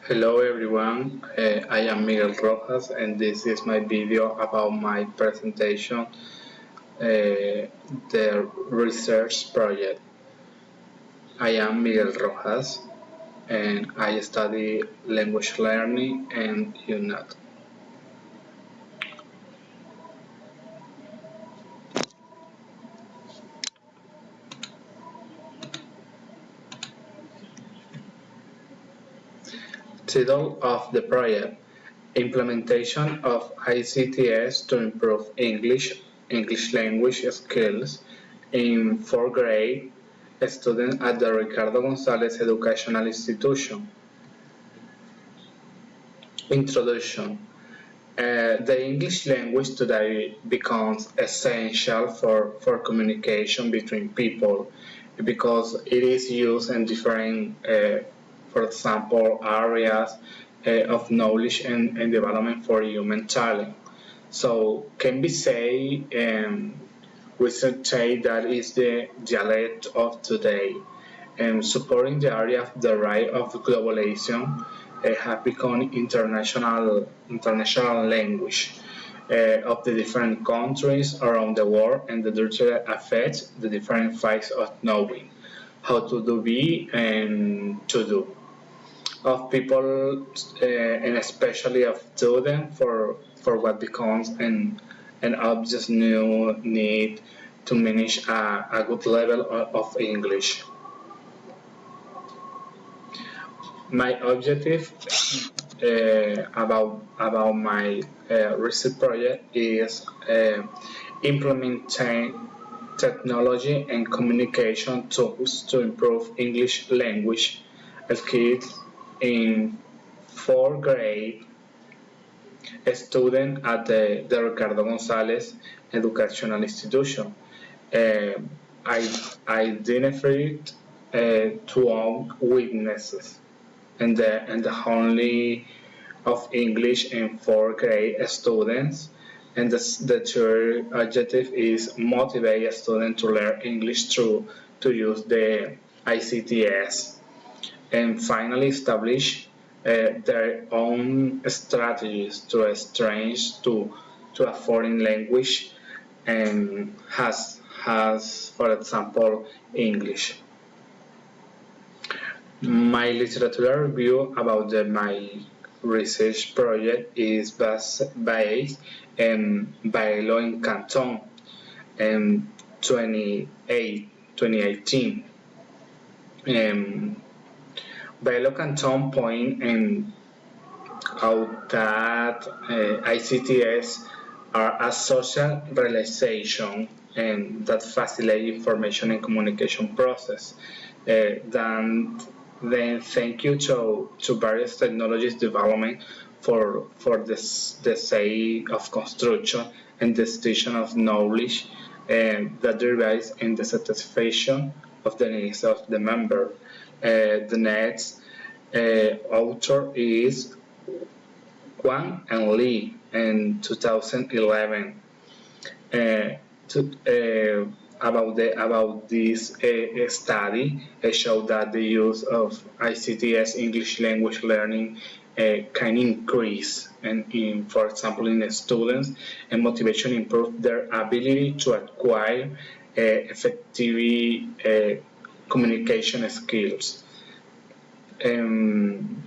Hello everyone, I am Miguel Rojas and this is my video about my presentation, the research project. I am Miguel Rojas and I study language learning and UNAT. Title of the project: Implementation of ICTS to improve English language skills in 4th grade students at the Ricardo Gonzalez Educational Institution. Introduction. The English language today becomes essential for communication between people because it is used in different, for example, areas of knowledge and development for human talent. So can we say, we should say that is the dialect of today, supporting the area of the right of globalization have become international language of the different countries around the world, and the directly affects the different facts of knowing how to do be and to do of people, and especially of students for what becomes an obvious new need to manage a good level of English. My objective about my research project is implementing technology and communication tools to improve English language skills in 4th grade student at the Ricardo Gonzalez Educational Institution. Uh, identified two witnesses and the only of English and 4th grade students. And the third objective is motivate a student to learn English through to use the ICTS. And finally establish their own strategies to exchange to a foreign language and has for example English. My literature review about my research project is based in Bailo in Canton in 2018. Um, Bailo Canton point out that ICTS are a social realization and that facilitate information and communication process. Then thank you to various technologies development for the sake of construction and the station of knowledge that derives in the satisfaction of the needs of the member. The next author is Wang and Lee in 2011. Uh, about this study showed that the use of ICTS English language learning can increase for example in the students, and motivation improve their ability to acquire effective communication skills. Um,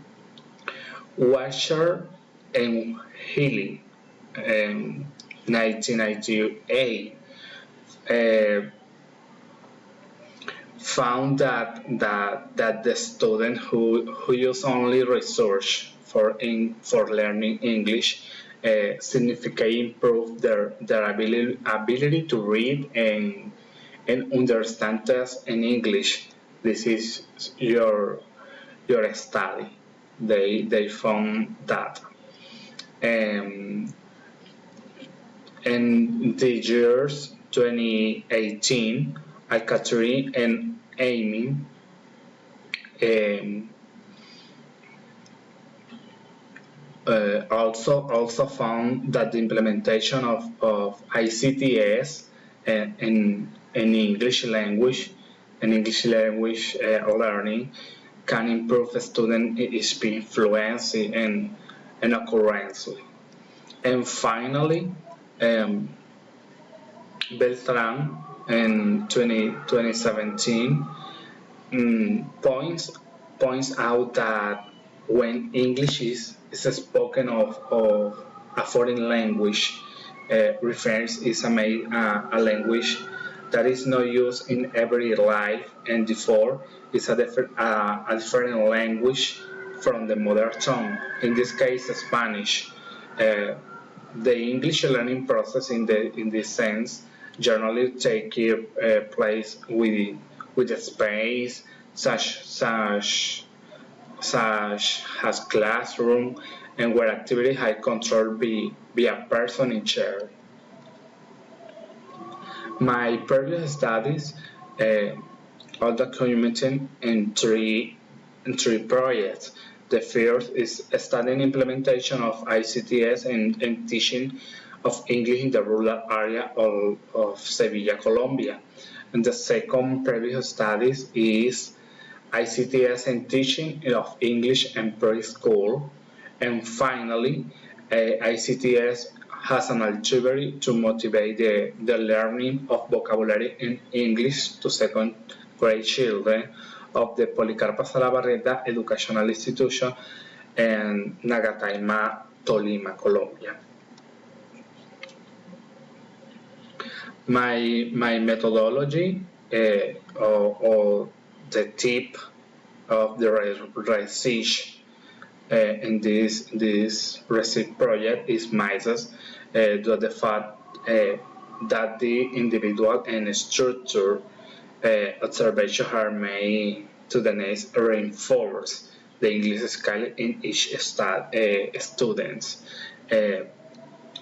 Washer and Healy, 1998, uh, found that the student who use only research for learning English significantly improve their ability to read and understand text in English. This is your study. They found that. Um, in the years 2018, Catherine and Amy um, also found that the implementation of ICTS in English language and English language learning can improve student speaking fluency and accuracy. And finally, um, Beltran in 2017 points out that when English is spoken of a foreign language, refers is a language that is not used in everyday life, and therefore is a different language from the mother tongue. In this case, Spanish. Uh, the English learning process in this sense generally take place with a space such as classroom, and where activity high control be a person in chair. My previous studies are documented in three projects. The first is studying implementation of ICTS and teaching of English in the rural area of Sevilla, Colombia. And the second previous studies is ICTS and teaching of English in preschool. And finally, ICTS has an algebra to motivate the learning of vocabulary in English to second grade children of the Policarpa Salabarrieta Educational Institution in Nagataima, Tolima, Colombia. My methodology or the tip of the research in this research project is Mises, to the fact that the individual and structure observations are made to the next reinforce the English skill in each student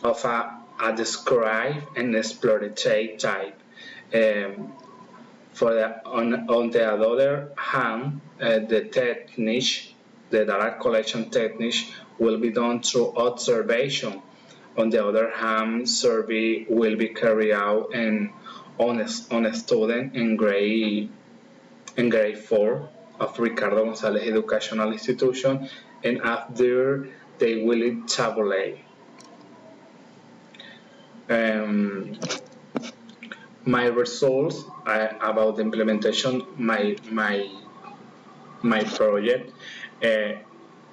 of a describe and explorative type. On the other hand, the data collection technique will be done through observation. On the other hand, survey will be carried out on a student in grade 4 of Ricardo Gonzalez Educational Institution, and after they will tabulate. My results about the implementation my project,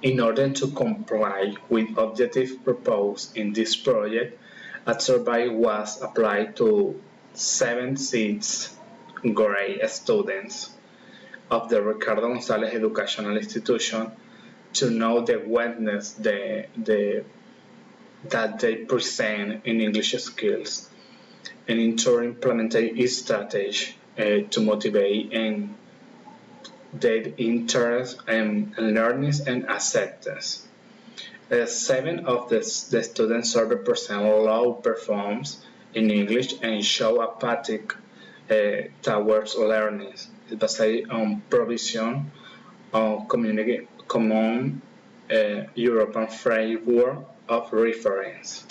in order to comply with objectives proposed in this project, a survey was applied to 6th grade students of the Ricardo Gonzalez Educational Institution to know the awareness that they present in English skills, and in turn implemented a strategy to motivate and their interest and learning and acceptance. 7 of the students surveyed present low performance in English and show apathy towards learning. It's based on provision of common European framework of reference.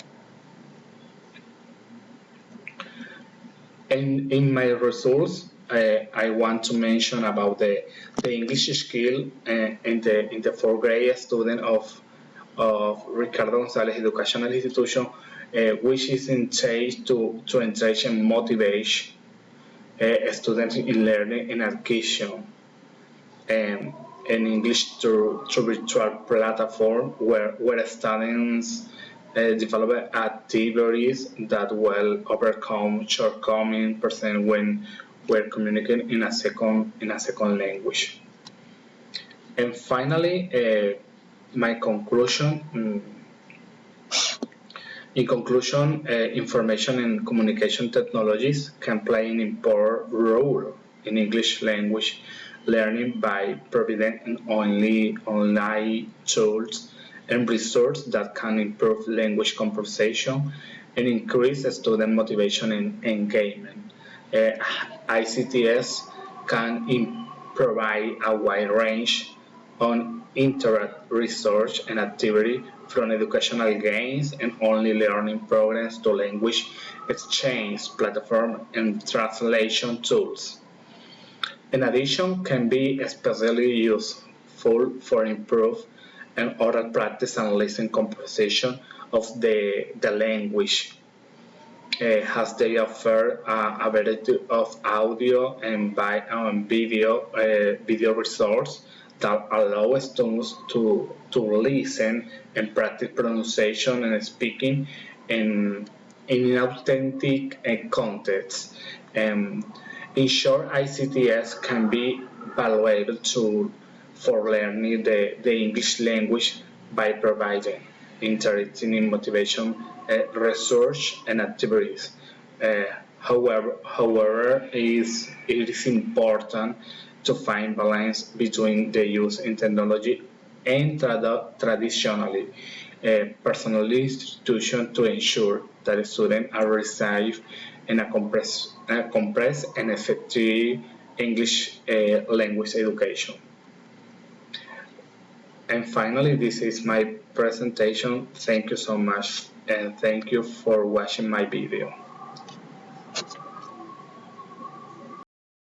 In my results, I want to mention about the English skill in the 4th grade student of Ricardo Gonzalez Educational Institution, which is intended to encourage and motivate students in learning and education in English through virtual platform where students develop activities that will overcome shortcomings present when we're communicating in a second language. And finally, my conclusion. In conclusion, information and communication technologies can play an important role in English language learning by providing only online tools and resources that can improve language conversation and increase student motivation and engagement. ICTS can provide a wide range on interactive research and activity, from educational gains and online learning programs to language exchange platform and translation tools. In addition, can be especially used useful for improve and oral practice and listening composition of the language. Has they offer a variety of audio and video resources that allow students to listen and practice pronunciation and speaking in an authentic context. Um, in short, ICTS can be valuable tool for learning the English language by providing interesting motivation, research, and activities. It is important to find balance between the use in technology and traditionally personal institution to ensure that students are received in a compressed and effective English language education. And finally, this is my presentation. Thank you so much, and thank you for watching my video.